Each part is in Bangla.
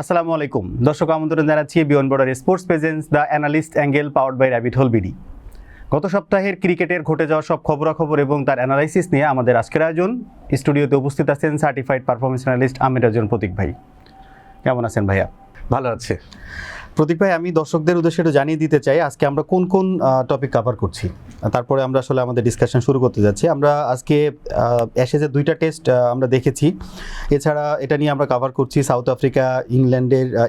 আসসালামু আলাইকুম দর্শক, আমন্ত্রণ জানাচ্ছি beyond border sports presence the analyst angle powered by rabbit hole BD. গত সপ্তাহের ক্রিকেটের ঘটে যাওয়া সব খবরাখবর এবং তার অ্যানালাইসিস নিয়ে আমাদের আজকের আয়োজন। স্টুডিওতে উপস্থিত আছেন সার্টিফাইড পারফরমেন্স অ্যানালিস্ট আমির রাজন প্রতীক ভাই। কেমন আছেন ভাইয়া? ভালো আছে প্রতীক ভাই, আমি দর্শকদের উদ্দেশ্যে একটু জানিয়ে দিতে চাই আজকে আমরা কোন কোন টপিক কভার করছি, তারপরে আমরা আসলে আমাদের ডিসকাশন শুরু করতে যাচ্ছি। আমরা আজকে অ্যাশেজের 2টা টেস্ট আমরা দেখেছি। এছাড়া এটা নিয়ে আমরা কভার করছি সাউথ আফ্রিকা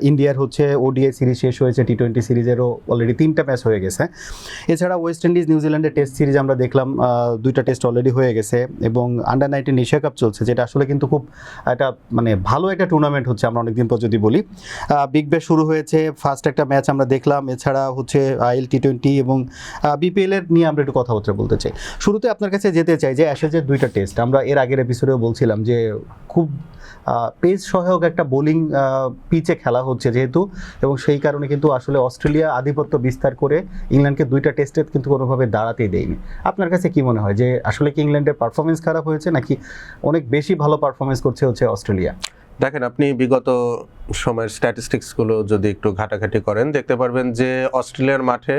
ইন্ডিয়ার হচ্ছে ওডিআই সিরিজ শেষ হয়েছে, টি20 সিরিজেরও অলরেডি 3টা ম্যাচ হয়ে গেছে। এছাড়া ওয়েস্ট ইন্ডিজ নিউজিল্যান্ডের টেস্ট সিরিজ আমরা দেখলাম, 2টা টেস্ট অলরেডি হয়ে গেছে এবং আন্ডার-19 এশিয়া কাপ চলছে, যেটা আসলে কিন্তু খুব একটা ভালো একটা টুর্নামেন্ট হচ্ছে আমরা অনেকদিন পর যদি বলি। বিগ ব্যাশ শুরু হয়েছে, ফার্স্ট একটা ম্যাচ আমরা দেখলাম। এছাড়া হচ্ছে আইএল টি20 এবং বিপিএল এর নিয়ে আমরা একটু কথাবার্তা বলতে চাই। শুরুতে আপনার কাছে যেতে চাই যে অ্যাশেজের 2টা টেস্ট আমরা এর আগের এপিসোডেও বলছিলাম যে খুব পেস সহায়ক একটা বোলিং পিচে খেলা হচ্ছে যেহেতু, এবং সেই কারণে কিন্তু আসলে অস্ট্রেলিয়া আধিপত্য বিস্তার করে ইংল্যান্ডকে 2টা টেস্টে কিন্তু কোনোভাবে দাঁড়াতেই দেয়নি। আপনার কাছে কি মনে হয় যে আসলে কি ইংল্যান্ডের পারফরমেন্স খারাপ হয়েছে নাকি অনেক বেশি ভালো পারফরমেন্স করছে অস্ট্রেলিয়া? দেখেন, আপনি বিগত সময়ের স্ট্যাটিস্টিক্সগুলো যদি একটু ঘাটাঘাটি করেন দেখতে পারবেন যে অস্ট্রেলিয়ার মাঠে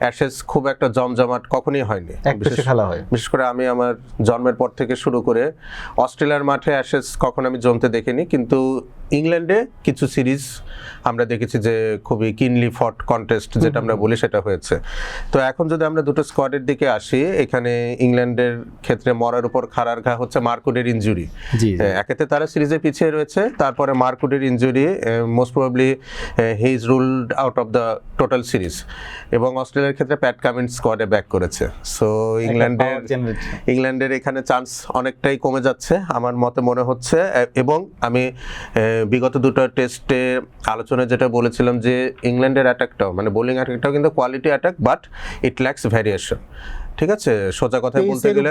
অ্যাশেজ খুব একটা জমজমাট কখনোই হয়নি। খেলা হয়, বিশেষ করে আমি আমার জন্মের পর থেকে শুরু করে অস্ট্রেলিয়ার মাঠে অ্যাশেজ কখনো আমি জমতে দেখিনি, কিন্তু ইংল্যান্ডে কিছু সিরিজ আমরা দেখেছি যে খুবই কিনলি ফট কন্টেস্ট যেটা আমরা বলি সেটা হয়েছে। তো এখন যদি আমরা দুটো স্কোয়াডের দিকে আসি, এখানে ইংল্যান্ডের ক্ষেত্রে মরার উপর খাড়ার ঘা হচ্ছে মার্কুডের ইনজুরি। একেতে তারা সিরিজে পিছিয়ে রয়েছে, তারপরে মার্কুডের injury most probably he is ruled out of the total series. এবং অস্ট্রেলিয়ার ক্ষেত্রে প্যাট কামিন্স স্কোয়াডে ব্যাক করেছে। সো ইংল্যান্ডের এখানে চান্স অনেকটাই কমে যাচ্ছে আমার মতে মনে হচ্ছে। এবং আমি বিগত 2টা টেস্টে আলোচনায় যেটা বলেছিলাম যে ইংল্যান্ডের অ্যাটাকটাও বোলিং অ্যাটাকটাও কিন্তু quality attack, but it lakhs variation. ঠিক আছে, সোজা কথা বলতে গেলে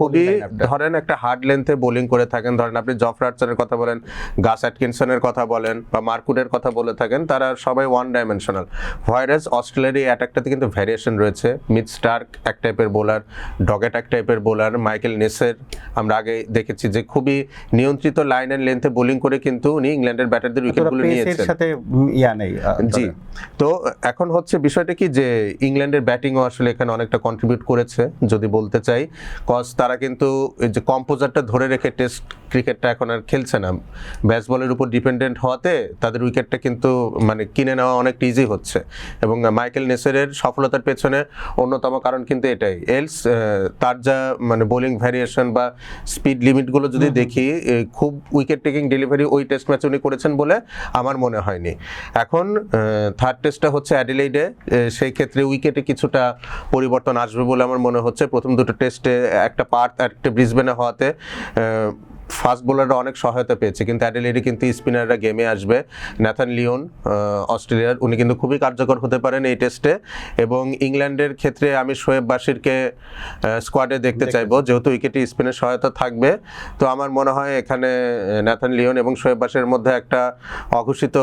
খুবই ধরেন একটা হার্ড লেন্থে বোলিং করে থাকেন, ধরেন আপনি জফরা আর্চারের কথা বলেন, গাস অ্যাটকিনসনের কথা বলেন বা মার্কুডের কথা বলে থাকেন, তারা সবাই ওয়ান ডাইমেনশনাল। হোয়ারাস অস্ট্রেলিয়ার এই অ্যাটাকটাতে কিন্তু ভ্যারিয়েশন রয়েছে। মিচ স্টার্ক এক টাইপের বোলার, ডগেট এক টাইপের বোলার, মাইকেল নেসের আমরা আগে দেখেছি যে খুবই নিয়ন্ত্রিত লাইন অ্যান্ড লেন্থে বোলিং করে কিন্তু উনি ইংল্যান্ডের ব্যাটারদের উইকেটগুলো নিয়েছেন। জি, তো এখন হচ্ছে বিষয়টা কি যে ইংল্যান্ডের ব্যাটিংও আসলে এখানে অনেকটা কন্ট্রিবিউট করেছে যদি বলতে চাই, কজ তারা কিন্তু এই যে কম্পোজারটা ধরে রেখে টেস্ট ক্রিকেটটা এখন আর খেলছে না। ব্যাসবলের উপর ডিপেন্ডেন্ট হওয়াতে তাদের উইকেটটা কিন্তু কিনে নেওয়া অনেকটা ইজি হচ্ছে। এবং মাইকেল নেসারের সফলতার পেছনে অন্যতম কারণ কিন্তু এটাই। এলস তার যা বোলিং ভ্যারিয়েশন বা স্পিড লিমিটগুলো যদি দেখি, খুব উইকেট টেকিং ডেলিভারি ওই টেস্ট ম্যাচে উনি করেছেন বলে আমার মনে হয়নি। এখন থার্ড টেস্টটা হচ্ছে অ্যাডিলেইডে, সেই ক্ষেত্রে উইকেটে কিছুটা পরিবর্তন আসবে বলে আমার মনে হচ্ছে। প্রথম 2টো টেস্টে একটা পার্থ আর একটা ব্রিসবেনে হওয়াতে ফাস্ট বোলাররা অনেক সহায়তা পেয়েছে, কিন্তু অ্যাডিলেইডে কিন্তু স্পিনাররা গেমে আসবে। ন্যাথান লিওন অস্ট্রেলিয়ার, উনি কিন্তু খুবই কার্যকর হতে পারেন এই টেস্টে। এবং ইংল্যান্ডের ক্ষেত্রে আমি শোয়েব বাশিরকে স্কোয়াডে দেখতে চাইবো, যেহেতু উইকেটে স্পিনের সহায়তা থাকবে। তো আমার মনে হয় এখানে ন্যাথান লিওন এবং শোয়েব বাশিরের মধ্যে একটা অঘোষিত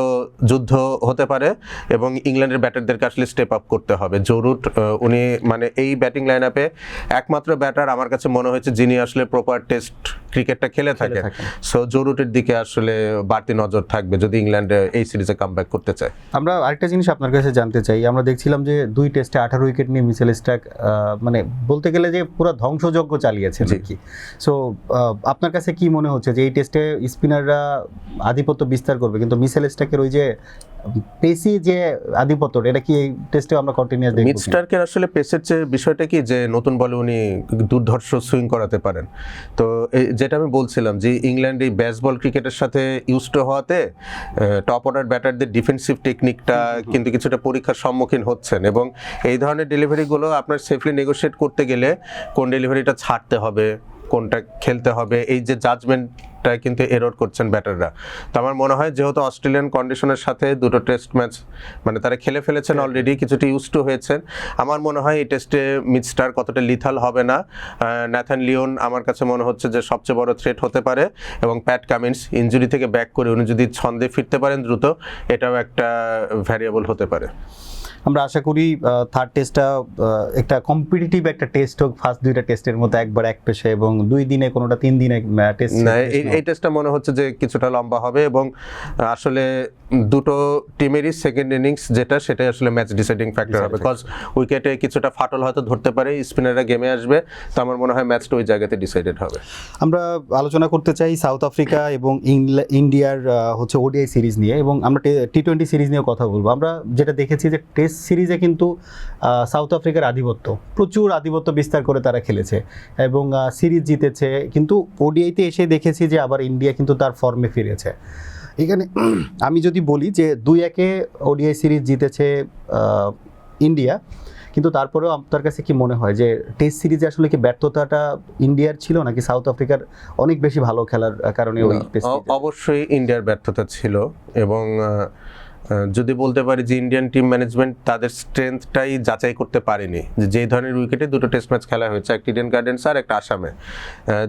যুদ্ধ হতে পারে এবং ইংল্যান্ডের ব্যাটারদেরকে আসলে স্টেপ আপ করতে হবে। জো রুট উনি এই ব্যাটিং লাইন আপে একমাত্র ব্যাটার আমার কাছে মনে হয়েছে যিনি আসলে প্রপার টেস্ট ক্রিকেটটা খেলে থাকে। সো জো রুটের দিকে আসলে বাড়তি নজর থাকবে যদি ইংল্যান্ড এই সিরিজে কামব্যাক করতে চায়। আমরা আরেকটা জিনিস আপনার কাছে জানতে চাই, আমরা দেখছিলাম যে 2 টেস্টে 18 উইকেট নিয়ে মিচেল স্টার্ক বলতে গেলে যে পুরো ধ্বংসযজ্ঞ চালিয়েছেন আর কি। সো আপনার কাছে কি মনে হচ্ছে যে এই টেস্টে স্পিনাররা আধিপত্য বিস্তার করবে, কিন্তু মিচেল স্টার্কের ওই যে পেসি যে আধিপত্য, এটা কি এই টেস্টে আমরা কন্টিনিউয়াস দেখব? মিচ স্টার্কের আসলে পেসের চেয়ে বিষয়টা কি যে নতুন বলে উনি দুর্ধর্ষ সুইং করাতে পারেন। তো যেটা আমি বলছিলাম যে ইংল্যান্ড এই বেসবল ক্রিকেটের সাথে ইউজড হওয়াতে টপ অর্ডার ব্যাটারদের ডিফেন্সিভ টেকনিকটা কিন্তু কিছুটা পরীক্ষার সম্মুখীন হচ্ছেন। এবং এই ধরনের ডেলিভারিগুলো আপনার সেফলি নেগোশিয়েট করতে গেলে কোন ডেলিভারিটা ছাড়তে হবে, কোনটা খেলতে হবে, এই যে জাজমেন্টটা কিন্তু এরর করছেন ব্যাটাররা। তো আমার মনে হয় যেহেতু অস্ট্রেলিয়ান কন্ডিশনের সাথে 2টো টেস্ট ম্যাচ তারা খেলে ফেলেছেন অলরেডি, কিছুটা ইউজ টু হয়েছেন, আমার মনে হয় এই টেস্টে মিচ স্টার্ক কতটা লিথাল হবে না। ন্যাথান লিওন আমার কাছে মনে হচ্ছে যে সবচেয়ে বড় থ্রেট হতে পারে। এবং প্যাট কামিন্স ইনজুরি থেকে ব্যাক করে উনি যদি ছন্দে ফিরতে পারেন দ্রুত, এটাও একটা ভ্যারিয়েবল হতে পারে। আমরা আশা করি থার্ড টেস্টটা একটা কম্পিটিটিভ একটা টেস্ট হোক, ফার্স্ট দুইটা টেস্টের মতো একবার এক পেশে, এবং 2 দিনে কোনোটা 3 দিনে টেস্ট। না, এই টেস্টটা মনে হচ্ছে যে কিছুটা লম্বা হবে, এবং আসলে দুটো টিমেরই সেকেন্ড ইনিংস যেটা সেটাই আসলে ম্যাচ ডিসাইডিং ফ্যাক্টর হবে, বিকজ উইকেটে কিছুটা ফাটল হয়তো ধরতে পারে, স্পিনাররা গেমে আসবে, তো আমার মনে হয় ম্যাচটা ওই জায়গাতে ডিসাইডেড হবে। আমরা আলোচনা করতে চাই সাউথ আফ্রিকা এবং ইন্ডিয়ার হচ্ছে ওডিআই সিরিজ নিয়ে, এবং আমরা টি-20 সিরিজ নিয়েও কথা বলবো। আমরা যেটা দেখেছি যে টেস্ট সিরিজে কিন্তু সাউথ আফ্রিকার প্রচুর আধিপত্য বিস্তার করে তারা খেলেছে এবং সিরিজ জিতেছে, কিন্তু ওডিআইতে এসে দেখেছি যে আবার ইন্ডিয়া কিন্তু তার ফর্মে ফিরেছে। এখানে আমি যদি বলি যে 2-1 ওডিআই সিরিজ জিতেছে ইন্ডিয়া, কিন্তু তারপরেও আপনার কাছে কি মনে হয় যে টেস্ট সিরিজে আসলে কি ব্যর্থতাটা ইন্ডিয়ার ছিল, নাকি সাউথ আফ্রিকার অনেক বেশি ভালো খেলার কারণে ওই টেস্ট? অবশ্যই ইন্ডিয়ার ব্যর্থতা ছিল, এবং যদি বলতে পারি যে ইন্ডিয়ান টিম ম্যানেজমেন্ট তাদের স্ট্রেংথটাই যাচাই করতে পারেনি, যে ধরনের উইকেটে দুটো টেস্ট ম্যাচ খেলা হয়েছে, একটা ইডেন গার্ডেন্স আর একটা আসামে,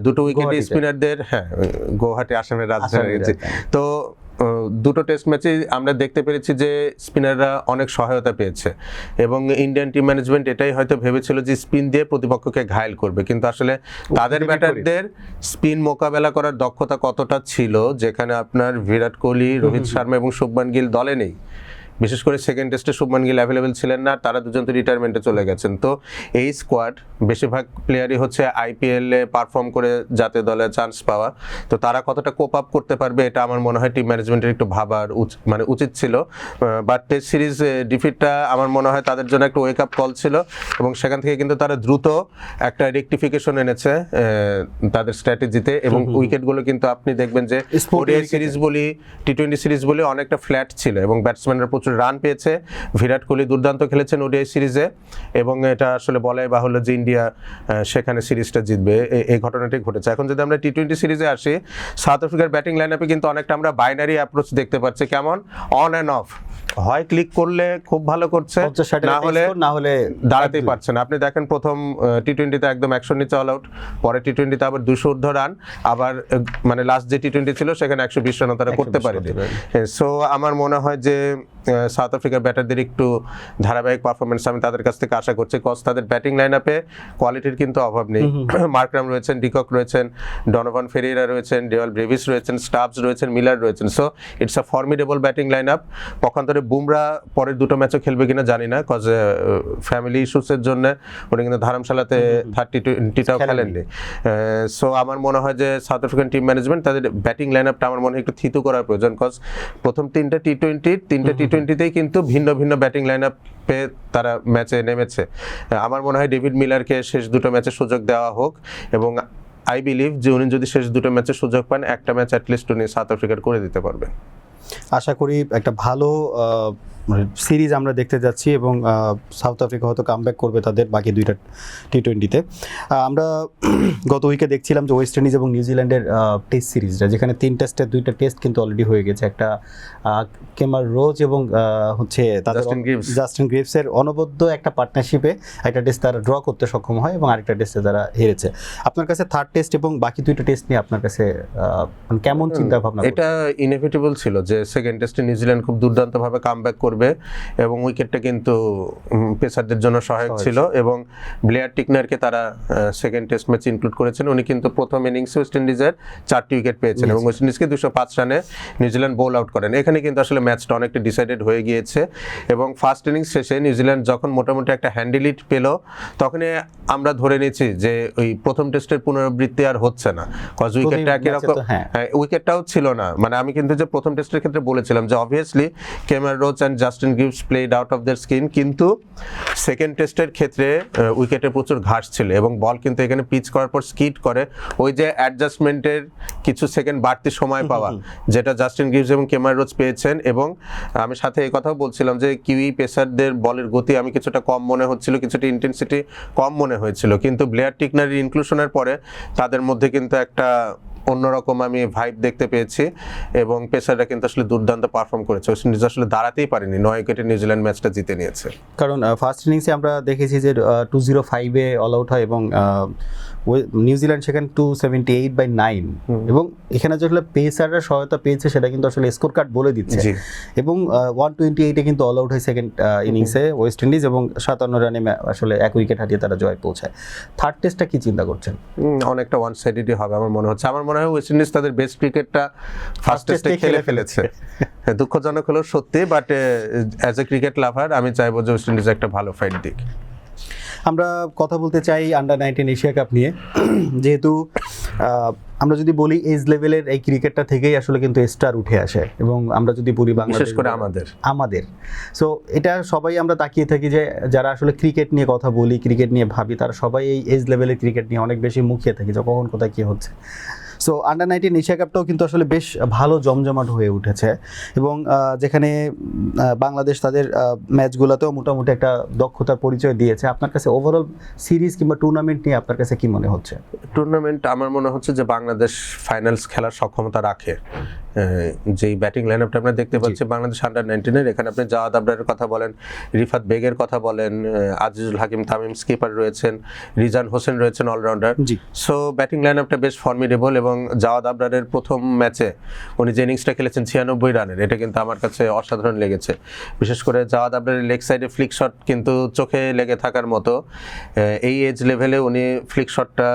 দুটো উইকেটে স্পিনারদের, হ্যাঁ গুয়াহাটি আসামের রাজধানী, তো দুটো টেস্ট ম্যাচে আমরা দেখতে পেরেছি যে স্পিনাররা অনেক সহায়তা পেয়েছে, এবং ইন্ডিয়ান টিম ম্যানেজমেন্ট এটাই হয়তো ভেবেছিল যে স্পিন দিয়ে প্রতিপক্ষকে ঘায়েল করবে, কিন্তু আসলে তাদের ব্যাটারদের স্পিন মোকাবেলা করার দক্ষতা কতটা ছিল, যেখানে আপনার বিরাট কোহলি, রোহিত শর্মা এবং শুভমান গিল দলে নেই। বিশেষ করে সেকেন্ড টেস্টে শুভমান গিল অ্যাভেলেবেল ছিলেন না, তারা দুজন তো রিটায়ারমেন্টে চলে গেছেন। তো এই স্কোয়াড বেশিরভাগ প্লেয়ারই হচ্ছে আইপিএলে পারফর্ম করে জাতীয় দলে চান্স পাওয়া, তো তারা কতটা কোপ আপ করতে পারবে এটা আমার মনে হয় টিম ম্যানেজমেন্টের একটু ভাবার উচিত ছিল। বাট টেস্ট সিরিজ ডিফিটটা আমার মনে হয় তাদের জন্য একটা ওয়েক আপ কল ছিল, এবং সেখান থেকে কিন্তু তারা দ্রুত একটা রেকটিফিকেশন এনেছে তাদের স্ট্র্যাটেজিতে, এবং উইকেটগুলো কিন্তু আপনি দেখবেন যে ওডিআই সিরিজ বলি, টি-20 সিরিজ বলি অনেকটা ফ্ল্যাট ছিল, এবং ব্যাটসম্যানরা প্রচুর রান পেয়েছে। বিরাট কোহলি দুর্দান্ত খেলেছেন ওডিআই সিরিজে, এবং এটা আসলে বলাই বাহুল্য যে ইন্ডিয়া সেখানে সিরিজটা জিতবে, এই ঘটনাটি ঘটেছে। এখন যদি আমরা টি-20 সিরিজে আসি, সাউথ আফ্রিকার ব্যাটিং লাইনআপে কিন্তু অনেকটা আমরা বাইনারি অ্যাপ্রোচ দেখতে পাচ্ছি, কেমন অন অ্যান্ড অফ, হয় ক্লিক করলে খুব ভালো করছে, না হলে দাঁড়াতেই পারছে না। আপনি দেখেন প্রথম টি-20তে একদম 100 নিচে অল আউট, পরে টি-20তে আবার 200 ঊর্ধ্ব রান, আবার মানে লাস্ট যে টি-20 ছিল সেখানে 120 রান তারা করতে পারেনি। সো আমার মনে হয় যে সাউথ আফ্রিকার ব্যাটারদের একটু ধারাবাহিক পারফরমেন্স আমি তাদের কাছ থেকে আশা করছি, কজ তাদের ব্যাটিং লাইনআপে কোয়ালিটির কিন্তু অভাব নেই। মার্করাম রয়েছেন, ডিকক রয়েছেন, ডনোভান ফেরেইরা রয়েছেন, ডেওয়াল ব্রেভিস রয়েছেন, স্টাবস রয়েছেন, মিলার রয়েছেন। So it's a formidable batting lineup. পক্ষান্তরে বুমরা পরের দুটো ম্যাচও খেলবে কিনা জানি না, কজ ফ্যামিলি ইস্যুসের জন্য উনি কিন্তু ধারামশালাতে 30-20টাও খেলেননি। সো আমার মনে হয় যে সাউথ আফ্রিকান টিম ম্যানেজমেন্ট তাদের ব্যাটিং লাইনআপটা আমার মনে হয় একটু থিতু করার প্রয়োজন, কজ প্রথম তিনটা টি-20তেই কিন্তু ভিন্ন ভিন্ন ব্যাটিং লাইনআপে তারা ম্যাচে নেমেছে। আমার মনে হয় ডেভিড মিলারকে শেষ দুটো ম্যাচে সুযোগ দেওয়া হোক, এবং আই বিলিভ যে উনি যদি শেষ দুটো ম্যাচে সুযোগ পান, একটা ম্যাচ অ্যাটলিস্ট উনি সাউথ আফ্রিকার করে দিতে পারবেন। আশা করি একটা ভালো সিরিজ আমরা দেখতে যাচ্ছি, এবং সাউথ আফ্রিকা হয়তো কামব্যাক করবে তাদের বাকি দুইটা টি-20তে। আমরা গত উইকে দেখছিলাম যে ওয়েস্ট ইন্ডিজ এবং নিউজিল্যান্ডের টেস্ট সিরিজটা, যেখানে 3 টেস্টের 2টা টেস্ট কিন্তু অলরেডি হয়ে গেছে। একটা কেমার রোজ এবং হচ্ছে জাস্টিন গ্রিভসের অনবদ্য একটা পার্টনারশিপে একটা টেস্ট তারা ড্র করতে সক্ষম হয়, এবং আরেকটা টেস্টে তারা হেরেছে। আপনার কাছে থার্ড টেস্ট এবং বাকি দুইটা টেস্ট নিয়ে আপনার কাছে কেমন চিন্তা ভাবনা? এটা ইনএভিটেবল ছিল যে সেকেন্ড টেস্টে নিউজিল্যান্ড খুব দুর্দান্তভাবে কামব্যাক করবে, এবং উইকেটটা কিন্তু পেসারদের জন্য সহায়ক ছিল, এবং ব্লেয়ার টিকনারকে তারা সেকেন্ড টেস্ট ম্যাচ ইনক্লুড করেছেন। উনি কিন্তু প্রথম ইনিংসে ওয়েস্ট ইন্ডিজের 4টি উইকেট পেয়েছেন, এবং ওয়েস্ট ইন্ডিজকে 205 রানে নিউজিল্যান্ড বোল আউট করেন। এখানে কিন্তু আসলে ম্যাচটা অনেকটা ডিসাইডেড হয়ে গিয়েছে, এবং ফার্স্ট ইনিংস শেষে নিউজিল্যান্ড যখন মোটামুটি একটা হ্যান্ডি লিড পেল, তখনই আমরা ধরে নিয়েছি যে ওই প্রথম টেস্টের পুনরাবৃত্তি আর হচ্ছে না, কজ উইকেটটা একই রকম, উইকেটটাও ছিল না। মানে আমি কিন্তু যে প্রথম টেস্টের ক্ষেত্রে বলেছিলাম যে obviously Kemar Roach and Justin Greaves played out of their skin, কিন্তু সেকেন্ড টেস্টের ক্ষেত্রে উইকেটে প্রচুর ঘাস ছিল, এবং বল কিন্তু এখানে পিচ করার পর স্কিড করে, ওই যে অ্যাডজাস্টমেন্টের কিছু সেকেন্ড বাড়তি সময় পাওয়া, যেটা জাস্টিন গ্রিভস এবং কেমার রোচ পেয়েছেন। এবং আমি সাথে এই কথাও বলছিলাম যে কিউই পেসারদের বলের গতি আমি কিছুটা কম মনে হচ্ছিল, কিছুটা ইন্টেন্সিটি কম মনে হয়েছিল, কিন্তু ব্লেয়ার টিকনারের ইনক্লুশনের পরে তাদের মধ্যে কিন্তু একটা অন্যরকম আমি ভাইব দেখতে পেয়েছি এবং পেসাররা কিন্তু আসলে দুর্দান্ত পারফর্ম করেছে। ওয়েস্ট ইন্ডিজ আসলে দাঁড়াতেই পারেনি, 9 উইকেটে নিউজিল্যান্ড ম্যাচটা জিতে নিয়েছে। কারণ ফার্স্ট ইনিংসে আমরা দেখেছি যে 205-এ অল আউট হয় এবং নিউজিল্যান্ড সেখানে 278/9, এবং এখানে যেগুলো পেসাররা সহায়তা পেয়েছে সেটা কিন্তু আসলে স্কোর কার্ড বলে দিচ্ছে। জি। এবং 128-এ কিন্তু অল আউট হয় সেকেন্ড ইনিংসে ওয়েস্ট ইন্ডিজ, এবং 57 রানে আসলে 1 উইকেট হারিয়ে তারা জয় পৌঁছায়। থার্ড টেস্টটা কি চিন্তা করছেন? অনেকটা ওয়ান সাইডেডই হবে আমার মনে হচ্ছে। আমার মনে হয় ওয়েস্ট ইন্ডিজ তাদের বেস্ট ক্রিকেটটা ফার্স্ট টেস্টে খেলে ফেলেছে। দুঃখজনক হলো সত্যি, বাট অ্যাজ এ ক্রিকেট লাভার আমি চাইবো যে ওয়েস্ট ইন্ডিজ একটা ভালো ফাইট দিক। আমরা কথা বলতে চাই আন্ডার-19 এশিয়া কাপ নিয়ে, যেহেতু আমরা যদি বলি এজ লেভেলের এই ক্রিকেটটা থেকেই আসলে কিন্তু স্টার উঠে আসে, এবং আমরা যদি বলি বাংলাদেশ, বিশেষ করে আমাদের সো এটা সবাই আমরা তাকিয়ে থাকি যে যারা আসলে ক্রিকেট নিয়ে কথা বলি, ক্রিকেট নিয়ে ভাবি, তারা সবাই এই এজ লেভেলের ক্রিকেট নিয়ে অনেক বেশি মুখিয়ে থাকি যে কখন কোথায় কী হচ্ছে। সো আন্ডার-19 এশিয়া কাপটাও কিন্তু আসলে বেশ ভালো জমজমাট হয়ে উঠেছে, এবং যেখানে বাংলাদেশ তাদের ম্যাচগুলোতেও মোটামুটি একটা দক্ষতার পরিচয় দিয়েছে। আপনার কাছে ওভারঅল সিরিজ কিংবা টুর্নামেন্ট নিয়ে আপনার কাছে কি মনে হচ্ছে? টুর্নামেন্ট আমার মনে হচ্ছে যে বাংলাদেশ ফাইনালস খেলার সক্ষমতা রাখে। যেই ব্যাটিং লাইন আপটা আমরা দেখতে পাচ্ছি বাংলাদেশ আন্ডার-19-এর, এখানে আপনি জাওয়াদ আবরারের কথা বলেন, রিফাত বেগের কথা বলেন, আজিজুল হাকিম তামিম স্কিপার রয়েছেন, রিজান হোসেন রয়েছেন অলরাউন্ডার। সো ব্যাটিং লাইন আপটা বেশ ফর্মিডেবল, এবং জাওয়াদ আবরারের প্রথম ম্যাচে উনি যে ইনিংসটা খেলেছেন 96 রানের, এটা কিন্তু আমার কাছে অসাধারণ লেগেছে। বিশেষ করে জাওয়াদ আবরারের লেগ সাইডে ফ্লিক শট কিন্তু চোখে লেগে থাকার মতো। এই এজ লেভেলে উনি ফ্লিক শটটা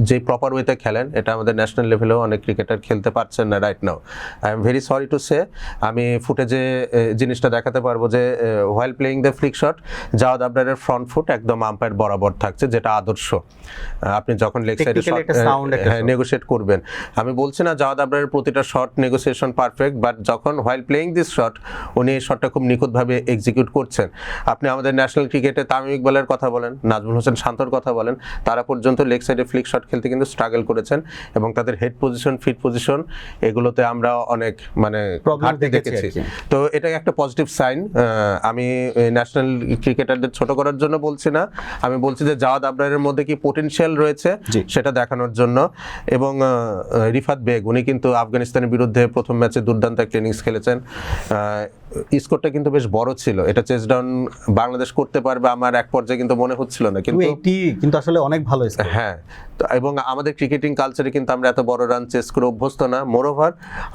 যে প্রপার ওয়েতে খেলেন, এটা আমাদের ন্যাশনাল লেভেলেও অনেক ক্রিকেটার খেলতে পারছেন না right now. I am very sorry to say, আমি ফুটেজে জিনিসটা দেখাতে পারবো যে while playing the flick shot Jawad আবরারের ফ্রন্ট ফুট একদম আম্পায়ার বরাবর থাকছে, যেটা আদর্শ। আপনি যখন লেগ সাইডে নেগোশিয়েট করবেন, আমি বলছি না জাওয়াদ আবরারের প্রতিটা শট নেগোসিয়েশন পারফেক্ট, বাট যখন হোয়াইল প্লেয়িং দিস শট উনি এই শটটা খুব নিখুঁতভাবে এক্সিকিউট করছেন। আপনি আমাদের ন্যাশনাল ক্রিকেটে তামিম ইকবালের কথা বলেন, নাজমুল হোসেন শান্তর কথা বলেন, তারা পর্যন্ত লেগ সাইডে ফ্লিক শট খেলতে কিন্তু স্ট্রাগল করেছেন, এবং তাদের হেড পজিশন, ফিট পজিশন এগুলোতে আমরা অনেক ঘাটতি দেখেছি। তো এটা একটা পজিটিভ সাইন। আমি ন্যাশনাল ক্রিকেটারদের ছোট করার জন্য বলছি না, আমি বলছি যে জাওয়াদ আবরারের মধ্যে কি পোটেনশিয়াল রয়েছে সেটা দেখানোর জন্য। এবং রিফাত বেগ উনি কিন্তু আফগানিস্তানের বিরুদ্ধে প্রথম ম্যাচে দুর্দান্ত একটা ইনিংস খেলেছেন। স্কোরটা কিন্তু বেশ বড় ছিল, এটা চেস ডাউন বাংলাদেশ করতে পারবে আমার এক পর্যায়ে কিন্তু মনে হচ্ছিল না, কিন্তু আসলে অনেক ভালো। হ্যাঁ, এবং আমাদের ক্রিকেটিং কালচারে কিন্তু আমরা এত বড় রান চেস করে অভ্যস্ত না। মোরওভার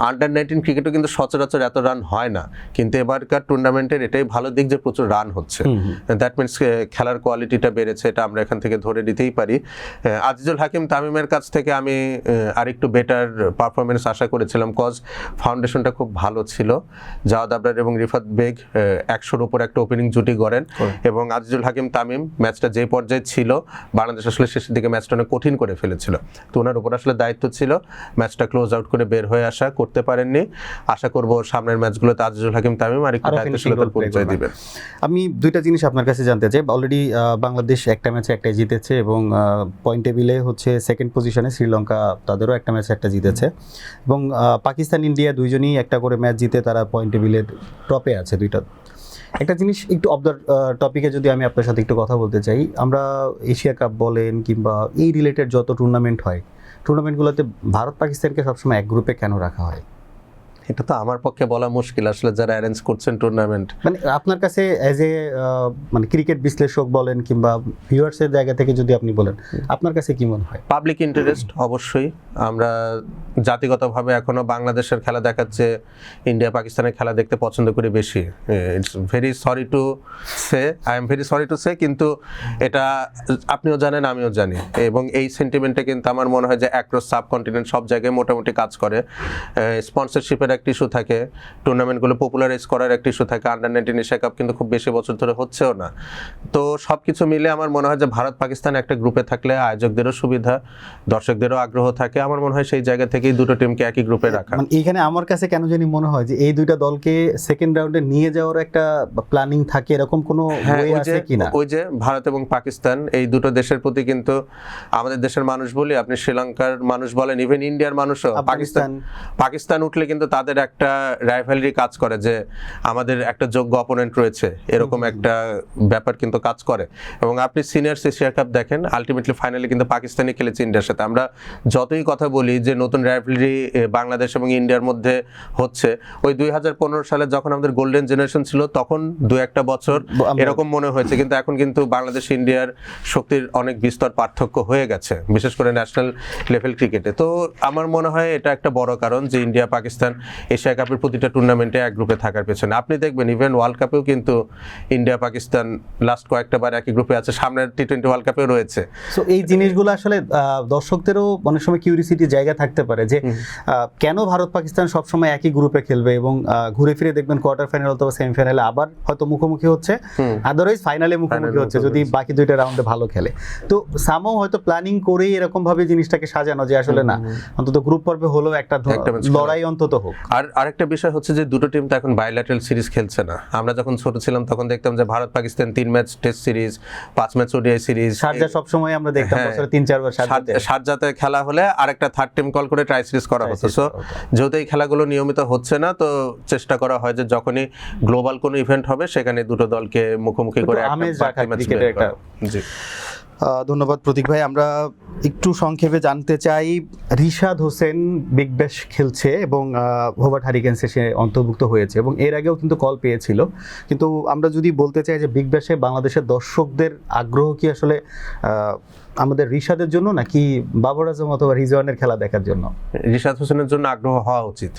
আন্ডার-19 ক্রিকেটও কিন্তু সচরাচর এত রান হয় না, কিন্তু এবারকার টুর্নামেন্টের এটাই ভালো দিক যে প্রচুর রান হচ্ছে। দ্যাট মিনস খেলার কোয়ালিটিটা বেড়েছে, এটা আমরা এখান থেকে ধরে নিতেই পারি। আজিজুল হাকিম তামিমের কাছ থেকে আমি আরেকটু বেটার পারফরমেন্স আশা করেছিলাম, কজ ফাউন্ডেশনটা খুব ভালো ছিল। জাওয়াদ আবরার এবং রিফাত বেগ 100-র উপর একটা ওপেনিং জুটি গড়েন, এবং আজিজুল হাকিম তামিম ম্যাচটা যে পর্যায়ে ছিল, বাংলাদেশ আসলে শেষের দিকে ম্যাচটা অনেক কঠিন করে ফেলেছিল, তো ওনার উপর আসলে দায়িত্ব ছিল ম্যাচটা ক্লোজ আউট করে বের হয়ে আসা, করতে পারেননি। আশা করব সামনের ম্যাচগুলোতে আজিজুল হাকিম তামিম আর একটু দায়িত্বশীলতার পরিচয় দিবেন। আমি দুইটা জিনিস আপনার কাছে জানতে চাই। অলরেডি বাংলাদেশ একটা ম্যাচে একটা জিতেছে, এবং পয়েন্ট টেবিলে হচ্ছে সেকেন্ড পজিশনে। শ্রীলঙ্কা তাদেরও একটা ম্যাচে একটা জিতেছে, এবং পাকিস্তান ইন্ডিয়া দুইজনই একটা করে ম্যাচ জিতে তারা পয়েন্ট টেবিলের টপে আছে দুইটা। একটা জিনিস একটু অফ দ্য টপিকে যদি আমি আপনার সাথে একটু কথা বলতে চাই, আমরা এশিয়া কাপ বলেন কিংবা এই রিলেটেড যত টুর্নামেন্ট হয়, টুর্নামেন্টগুলোতে ভারত পাকিস্তানকে সবসময় এক গ্রুপে কেন রাখা হয়? এটা তো আমার পক্ষে বলা মুশকিল, আসলে যারা অ্যারেঞ্জ করছেন টুর্নামেন্ট। মানে আপনার কাছে অ্যাজ এ ক্রিকেট বিশ্লেষক বলেন কিংবা ভিউয়ার্সের জায়গা থেকে যদি আপনি বলেন, আপনার কাছে কি মনে হয়? পাবলিক ইন্টারেস্ট অবশ্যই। আমরা জাতিগতভাবে এখনো বাংলাদেশের খেলা দেখাচ্ছে, ইন্ডিয়া পাকিস্তানের খেলা দেখতে পছন্দ করি বেশি। It's very sorry to say, I am very sorry to সে, কিন্তু এটা আপনিও জানেন আমিও জানি, এবং এই সেন্টিমেন্টটা কিন্তু আমার মনে হয় যে অ্যাক্রস সাবকন্টিনেন্ট সব জায়গায় মোটামুটি কাজ করে। স্পন্সরশিপের একটা ইস্যু থাকে, টুর্নামেন্টগুলো পপুলারাইজ করার একটা ইস্যু থাকে। আন্ডার-19 এশিয়া কাপ কিন্তু খুব বেশি বছর ধরে হচ্ছেও না। তো সব কিছু মিলে আমার মনে হয় যে ভারত পাকিস্তান একটা গ্রুপে থাকলে আয়োজকদেরও সুবিধা, দর্শকদেরও আগ্রহ থাকে। আমার মনে হয় সেই জায়গা থেকেই দুটো টিমকে একই গ্রুপে রাখা। এইখানে আমার কাছে কেন জানি মনে হয় যে এই দুইটা দলকে সেকেন্ড রাউন্ডে নিয়ে যাওয়ার একটা প্ল্যানিং থাকে, এরকম কোনো ওয়ে আছে কিনা? ওই যে ভারত এবং পাকিস্তান এই দুটো দেশের প্রতি কিন্তু আমাদের দেশের মানুষ বলি, আপনি শ্রীলঙ্কার মানুষ বলেন, ইভেন ইন্ডিয়ার মানুষও পাকিস্তান উঠলে কিন্তু তাদের তাদের একটা রাইভালরি কাজ করে যে আমাদের একটা যোগ্য অপোনেন্ট রয়েছে, এরকম একটা ব্যাপার কিন্তু কাজ করে। এবং আপনি সিনিয়র এশিয়া কাপ দেখেন, আলটিমেটলি ফাইনালে কিন্তু পাকিস্তানি খেলেছে ইন্ডিয়ার সাথে। আমরা যতই কথা বলি যে নতুন রাইভালরি বাংলাদেশ এবং ইন্ডিয়ার মধ্যে হচ্ছে, ওই 2015 সালে যখন আমাদের গোল্ডেন জেনারেশন ছিল তখন দু একটা বছর এরকম মনে হয়েছে, কিন্তু এখন কিন্তু বাংলাদেশ ইন্ডিয়ার শক্তির অনেক বিস্তর পার্থক্য হয়ে গেছে, বিশেষ করে ন্যাশনাল লেভেল ক্রিকেটে। তো আমার মনে হয় এটা একটা বড় কারণ যে ইন্ডিয়া পাকিস্তান এশিয়া কাপের প্রতিটা টুর্নামেন্টে এক গ্রুপে থাকার পেছনে। আপনি দেখবেন ইভেন ওয়ার্ল্ড কাপেও কিন্তু ইন্ডিয়া পাকিস্তান লাস্ট কয়েকটা বার একই গ্রুপে আছে, সামনের টি-20 ওয়ার্ল্ড কাপেও রয়েছে। সো এই জিনিসগুলো আসলে দর্শকদেরও অনেক সময় কিউরিসিটির জায়গা থাকতে পারে যে কেন ভারত পাকিস্তান সবসময় একই গ্রুপে খেলবে এবং ঘুরে ফিরে দেখবেন কোয়ার্টার ফাইনাল অথবা সেমিফাইনালে আবার হয়তো মুখোমুখি হচ্ছে, আদারওয়াইজ ফাইনালে মুখোমুখি হচ্ছে যদি বাকি দুইটা রাউন্ডে ভালো খেলে। তো সামও হয়তো প্ল্যানিং করেই এরকম ভাবে জিনিসটাকে সাজানো যে আসলে না, অন্তত গ্রুপ পর্বে হলেও একটা লড়াই অন্তত হোক। আর আরেকটা বিষয় হচ্ছে যে দুটো টিম তো এখন বাইল্যাটারাল সিরিজ খেলছে না। আমরা যখন ছোট ছিলাম তখন দেখতাম যে Bharat Pakistan 3 match test series, 5 match ODI series, Sharjah সবসময় আমরা দেখতাম বছরে 3-4 বার শারজাতে খেলা হলে আরেকটা থার্ড টিম কল করে ট্রাই সিরিজ করা হতো। সো যেহেতু এই খেলাগুলো নিয়মিত হচ্ছে না, তো চেষ্টা করা হয় যে যখনই গ্লোবাল কোনো ইভেন্ট হবে সেখানে দুটো দলকে মুখোমুখি করে একটা। জি, ধন্যবাদ প্রতীক ভাই। আমরা একটু সংক্ষেপে জানতে চাই, রিশাদ হোসেন বিগ ব্যাশ খেলছে এবং হোবার্ট হারিকেন্সে সে অন্তর্ভুক্ত হয়েছে এবং এর আগেও কিন্তু কল পেয়েছিল। কিন্তু আমরা যদি বলতে চাই যে বিগ ব্যাশে বাংলাদেশের দর্শকদের আগ্রহ কি আসলে আমাদের রিশাদের জন্য নাকি বাবর আজম অথবা রিজওয়ানের খেলা দেখার জন্য? রিশাদ হোসেনের জন্য আগ্রহ হওয়া উচিত।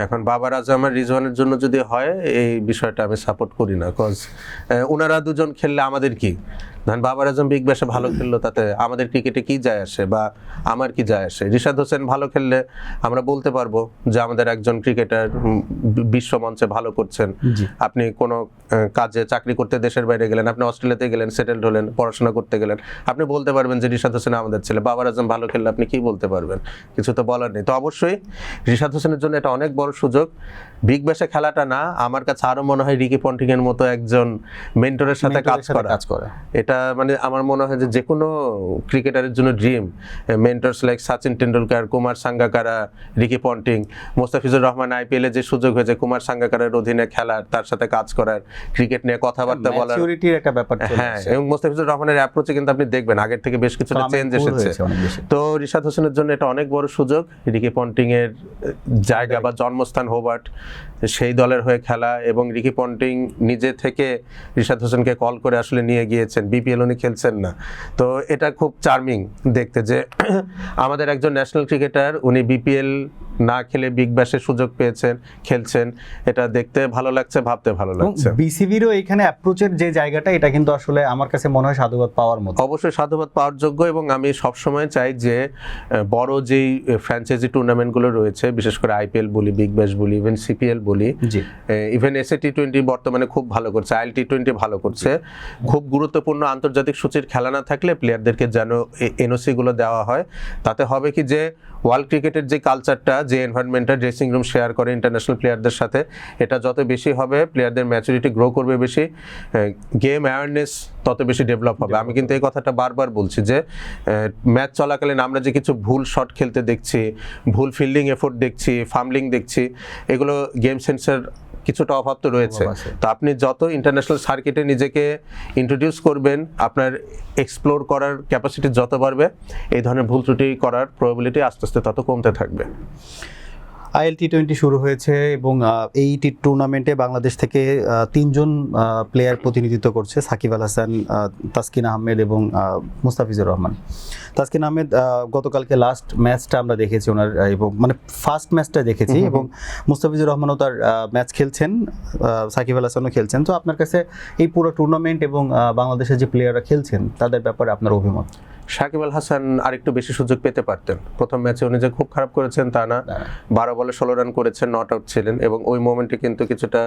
এখন বাবার আজম আর রিজওয়ানের জন্য যদি হয়, এই বিষয়টা আমি সাপোর্ট করি না, কজ ওনারা দুজন খেললে আমাদের কি? ধরেন বাবার আজম বিগ ব্যাশে ভালো খেললো, তাতে আমাদের ক্রিকেটে কি যায় আসে বা আমার কি যায় আসে? রিশাদ হোসেন ভালো খেললে আমরা বলতে পারবো যে আমাদের একজন ক্রিকেটার বিশ্ব মঞ্চে ভালো করছেন। আপনি কোনো কাজে চাকরি করতে দেশের বাইরে গেলেন, আপনি অস্ট্রেলিয়াতে গেলেন, সেটেলড হলেন, পড়াশোনা করতে গেলেন, আপনি বলতে পারবেন যে রিশাদ হোসেন আমাদের ছেলে। বাবার আজম ভালো খেললে আপনি কি বলতে পারবেন? কিছু তো বলার নেই। তো অবশ্যই রিশাদ হোসেনের জন্য এটা অনেক বড় সুযোগ। বিগ ব্যাশে খেলাটা না, আমার কাছে আরো মনে হয় রিকি পন্টিং এর মতো একজন মেন্টরের সাথে কাজ করা, এটা মানে আমার মনে হয় যে কোনো ক্রিকেটারের জন্য dream. Mentors like Sachin Tendulkar, Kumar Sangakkara, Ricky Ponting, Mustafizur Rahman আইপিএলে যে সুযোগ হয়েছে কুমার সাঙ্গাকারের অধীনে খেলার, তার সাথে কাজ করার, ক্রিকেট নিয়ে কথাবার্তা বলার, ম্যাচুরিটির একটা ব্যাপার চলে হ্যাঁ। এবং মোস্তাফিজুর রহমানের অ্যাপ্রোচে কিন্তু আপনি দেখবেন আগের থেকে বেশ কিছুটা চেঞ্জ এসেছে। তো রিশাদ হোসেনের জন্য এটা অনেক বড় সুযোগ। রিকি পন্টিং এর জায়গা বা জন্মস্থান হোবার্ট, সেই দলের হয়ে খেলা, এবং রিকি পন্টিং নিজে থেকে রিশাদ হোসেনকে কল করে আসলে নিয়ে গিয়েছেন, বিপিএল উনি খেলছেন না। তো এটা খুব চার্মিং দেখতে যে আমাদের একজন ন্যাশনাল ক্রিকেটার উনি বিপিএল না খেলে বিগ ব্যাশের সুযোগ পেয়েছেন, খেলছেন। এটা দেখতে ভালো লাগছে, ভাবতে ভালো লাগছে। বিসিবিরও এখানে অ্যাপ্রোচের যে জায়গাটা, এটা কিন্তু আসলে আমার কাছে মনে হয় সাধুবাদ পাওয়ার মতো। অবশ্যই সাধুবাদ পাওয়ার যোগ্য। এবং আমি সবসময় চাই যে বড় যেই ফ্র্যাঞ্চাইজি টুর্নামেন্টগুলো রয়েছে, বিশেষ করে আইপিএল বলি, বিগ ব্যাশ বলি, ইভেন সিপিএল বলি, ইভেন এসএ টি20 বর্তমানে খুব ভালো করছে, আইএল টি20 ভালো করছে। খুব গুরুত্বপূর্ণ আন্তর্জাতিক সূচির খেলা না থাকলে প্লেয়ারদেরকে যেন এনওসি গুলো দেওয়া হয়। তাতে হবে কি যে ওয়ার্ল্ড ক্রিকেটের যে কালচারটা, যে এনভায়রনমেন্টটা ড্রেসিং রুম শেয়ার করে ইন্টারন্যাশনাল প্লেয়ারদের সাথে, এটা যত বেশি হবে, প্লেয়ারদের ম্যাচুরিটি গ্রো করবে বেশি, গেম অ্যাওয়ারনেস তত বেশি ডেভেলপ হবে। আমি কিন্তু এই কথাটা বারবার বলছি যে ম্যাচ চলাকালীন আমরা যে কিছু ভুল শট খেলতে দেখছি, ভুল ফিল্ডিং এফোর্ট দেখছি, ফাম্বলিং দেখছি, এগুলো গেম সেন্সের কিছুটা অভাব তো রয়েছে। তো আপনি যত ইন্টারন্যাশনাল সার্কিটে নিজেকে ইন্ট্রোডিউস করবেন, আপনার এক্সপ্লোর করার ক্যাপাসিটি যত বাড়বে, এই ধরনের ভুল ত্রুটি করার প্রবাবিলিটি আস্তে আস্তে তত কমতে থাকবে। আইএল টি20 শুরু হয়েছে এবং এই টুর্নামেন্টে বাংলাদেশ থেকে 3 জন প্লেয়ার প্রতিনিধিত্ব করছে, সাকিব আল হাসান, তাসকিন আহমেদ এবং মুস্তাফিজুর রহমান। তাসকিন আহমেদ গতকালকে লাস্ট ম্যাচটা আমরা দেখেছি ওনার, এবং মানে ফার্স্ট ম্যাচটা দেখেছি, এবং মুস্তাফিজুর রহমানও তার ম্যাচ খেলছেন, সাকিব আল হাসানও খেলছেন। তো আপনার কাছে এই পুরো টুর্নামেন্ট এবং বাংলাদেশের যে প্লেয়াররা খেলছেন তাদের ব্যাপারে আপনার অভিমত? সাকিব আল হাসান আরেকটু বেশি সুযোগ পেতে পারতেন। প্রথম ম্যাচে উনি যে খুব খারাপ করেছেন তা না, 12 বলে 16 রান করেছেন, নট আউট ছিলেন, এবং ওই মোমেন্টে কিন্তু কিছুটা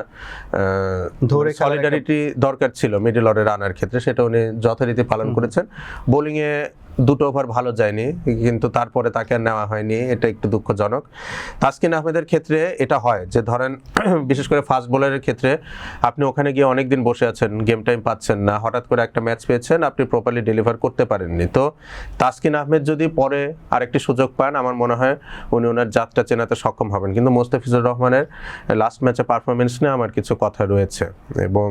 ধরে সলিডারিটি দরকার ছিল মিডল অর্ডারে রানার ক্ষেত্রে, সেটা উনি যথারীতি পালন করেছেন। বোলিংয়ে দুটো ওভার ভালো যায়নি, কিন্তু তারপরে তাকে আর নেওয়া হয়নি, এটা একটু দুঃখজনক। তাসকিন আহমেদের ক্ষেত্রে এটা হয় যে ধরেন বিশেষ করে ফাস্ট বোলারের ক্ষেত্রে আপনি ওখানে গিয়ে অনেক দিন বসে আছেন, গেম টাইম পাচ্ছেন না, হঠাৎ করে একটা ম্যাচ পেয়েছেন, আপনি প্রপারলি ডেলিভার করতে পারেননি। তো তাসকিন আহমেদ যদি পরে আরেকটি সুযোগ পান, আমার মনে হয় উনি ওনার জাতটা চেনাতে সক্ষম হবেন। কিন্তু মোস্তাফিজুর রহমানের লাস্ট ম্যাচে পারফরমেন্স নিয়ে আমার কিছু কথা রয়েছে, এবং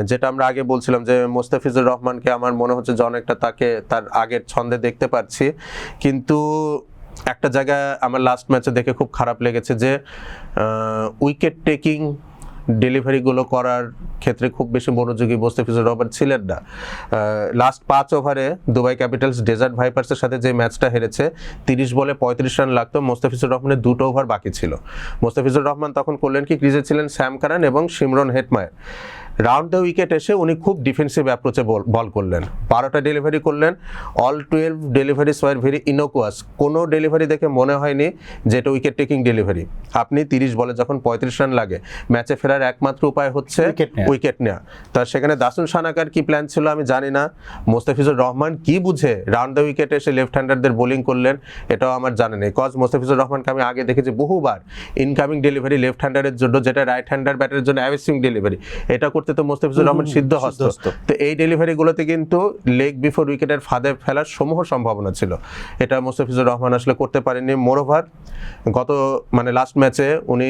যেটা আমরা আগে বলছিলাম যে মোস্তাফিজুর রহমানকে আমার মনে হচ্ছে যে অনেকটা তাকে তার আগের ছন্দে দেখতে পাচ্ছি, কিন্তু একটা জায়গায় আমার লাস্ট ম্যাচে দেখে খুব খারাপ লেগেছে যে উইকেট টেকিং ডেলিভারিগুলো করার ক্ষেত্রে খুব বেশি মনোযোগী মোস্তাফিজুর রহমান ছিলেন না। লাস্ট 5 ওভারে দুবাই ক্যাপিটালস ডেজার্ট ভাইপার্সের সাথে যে ম্যাচটা হেরেছে, 30 বলে 35 রান লাগতো, মোস্তাফিজুর রহমানের 2টো ওভার বাকি ছিল। মোস্তাফিজুর রহমান তখন করলেন কি, ক্রিজে ছিলেন স্যাম কারান এবং Shimron Hetmyer. Round the wicket এসে উনি খুব ডিফেন্সিভ অ্যাপ্রোচে বল করলেন, 12টা ডেলিভারি করলেন, অল 12 ডেলিভারিস ওয়ার ভেরি ইনোকুয়াস। কোনো ডেলিভারি দেখে মনে হয়নি যে এটা উইকেট টেকিং ডেলিভারি। আপনি 30 বলে যখন 35 রান লাগে, ম্যাচে ফেরার একমাত্র উপায় হচ্ছে উইকেট নেওয়া। তা সেখানে দাসুন সানাকার কি প্ল্যান ছিল আমি জানি না, মোস্তাফিজুর রহমান কি বুঝে রাউন্ড দ্য উইকেটে এসে লেফট হ্যান্ডারদের বোলিং করলেন এটাও আমার জানা নেই। কজ মোস্তাফিজুর রহমানকে আমি আগে দেখেছি বহুবার ইনকামিং ডেলিভারি লেফট হ্যান্ডারের জন্য, যেটা রাইট হ্যান্ডার ব্যাটারের জন্য অ্যাভেসিং ডেলিভারি, এটা করতে তো মোস্তাফিজুর রহমান সিদ্ধহস্ত। তো এই ডেলিভারিগুলোতে কিন্তু লেগ বিফোর উইকেটের ফাঁদে ফেলার সমূহ সম্ভাবনা ছিল, এটা মোস্তাফিজুর রহমান আসলে করতে পারেননি। মোরওভার গত লাস্ট ম্যাচে উনি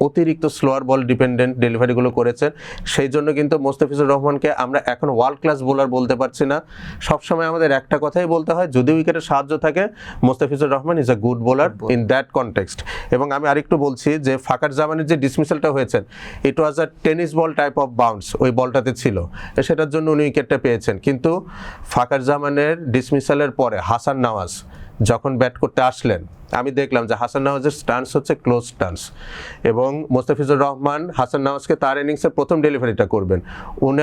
অতিরিক্ত স্লোয়ার বল ডিপেন্ডেন্ট ডেলিভারিগুলো করেছেন, সেই জন্য কিন্তু মোস্তাফিজুর রহমানকে আমরা এখন ওয়ার্ল্ড ক্লাস বোলার বলতে পারছি না। সবসময় আমাদের একটা কথাই বলতে হয়, যদি উইকেটের সাহায্য থাকে Mustafizur Rahman is a good bowler in that context. এবং আমি আরেকটু বলছি যে ফাকার জামানের যে ডিসমিসালটা হয়েছেন, it was a tennis ball type of bounce, ওই বলটাতে ছিল, সেটার জন্য উনি উইকেটটা পেয়েছেন। কিন্তু ফাকার জামানের ডিসমিসালের পরে হাসান নওয়াজ যখন ব্যাট করতে আসলেন, আমি দেখলাম যে হাসান নওয়াজের স্টান্স হচ্ছে ক্লোজ স্টান্স, এবং মোস্তাফিজুর রহমান হাসান নওয়াজকে তার ইনিংসের প্রথম ডেলিভারিটা করবেন, উনি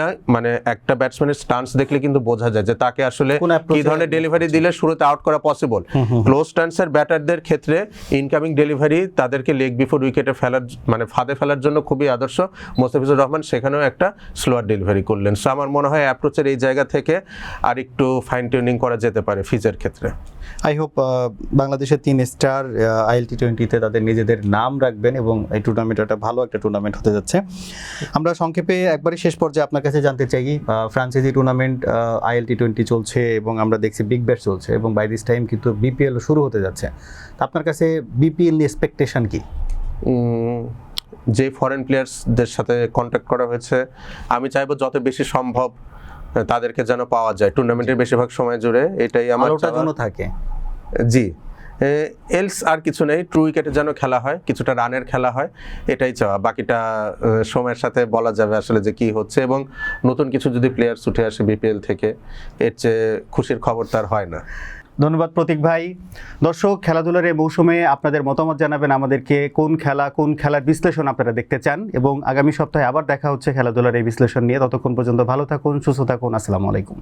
একটা ব্যাটসম্যানের স্টান্স দেখলে কিন্তু বোঝা যায় যে তাকে আসলে কি ধরনের ডেলিভারি দিলে শুরুতে আউট করা পসিবল। ক্লোজ স্টান্সের ব্যাটারদের ক্ষেত্রে ইনকামিং ডেলিভারি তাদেরকে লেগ বিফোর উইকেটে ফেলার ফাঁদে ফেলার জন্য খুবই আদর্শ। মোস্তাফিজুর রহমান সেখানেও একটা স্লোয়ার ডেলিভারি করলেন। সো আমার মনে হয় অ্যাপ্রোচের এই জায়গা থেকে আর একটু ফাইন টিউনিং করা যেতে পারে ফিজের ক্ষেত্রে। আই হোপ বাংলাদেশের 3 স্টার ILT20-তে তাদের নিজেদের নাম রাখবেন এবং এই টুর্নামেন্ট একটা ভালো একটা টুর্নামেন্ট হতে যাচ্ছে। আমরা সংক্ষেপে একবারই শেষ পর্যায়ে আপনার কাছে জানতে চাই, ফ্রাঞ্চাইজি টুর্নামেন্ট ILT20 চলছে এবং আমরা দেখছি বিগ ব্যাশ চলছে, এবং বাই দিস টাইম কিন্তু BPL শুরু হতে যাচ্ছে। আপনার কাছে BPL নিয়ে এক্সপেকটেশন কি? যে ফরেন প্লেয়ার্সদের সাথে কন্ট্যাক্ট করা হয়েছে, আমি চাইবো যত বেশি সম্ভব তাদেরকে যেন পাওয়া যায় টুর্নামেন্টের বেশিরভাগ সময় জুড়ে, এটাই আমার জন্য থাকে। জি, এলস আর কিছু নেই, ট্রু উইকেটে যেন খেলা হয়, কিছুটা রানের খেলা হয়, এটাই চাওয়া। বাকিটা সময়ের সাথে বলা যাবে আসলে যে কি হচ্ছে, এবং নতুন কিছু যদি প্লেয়ার্স উঠে আসে BPL থেকে, এর চেয়ে খুশির খবর তার হয় না। ধন্যবাদ প্রতীক ভাই। দর্শক, খেলাধুলার এই মৌসুমে আপনাদের মতামত জানাবেন আমাদেরকে, কোন খেলার বিশ্লেষণ আপনারা দেখতে চান, এবং আগামী সপ্তাহে আবার দেখা হচ্ছে খেলাধুলার এই বিশ্লেষণ নিয়ে। ততক্ষণ পর্যন্ত ভালো থাকুন, সুস্থ থাকুন, আসসালামু আলাইকুম।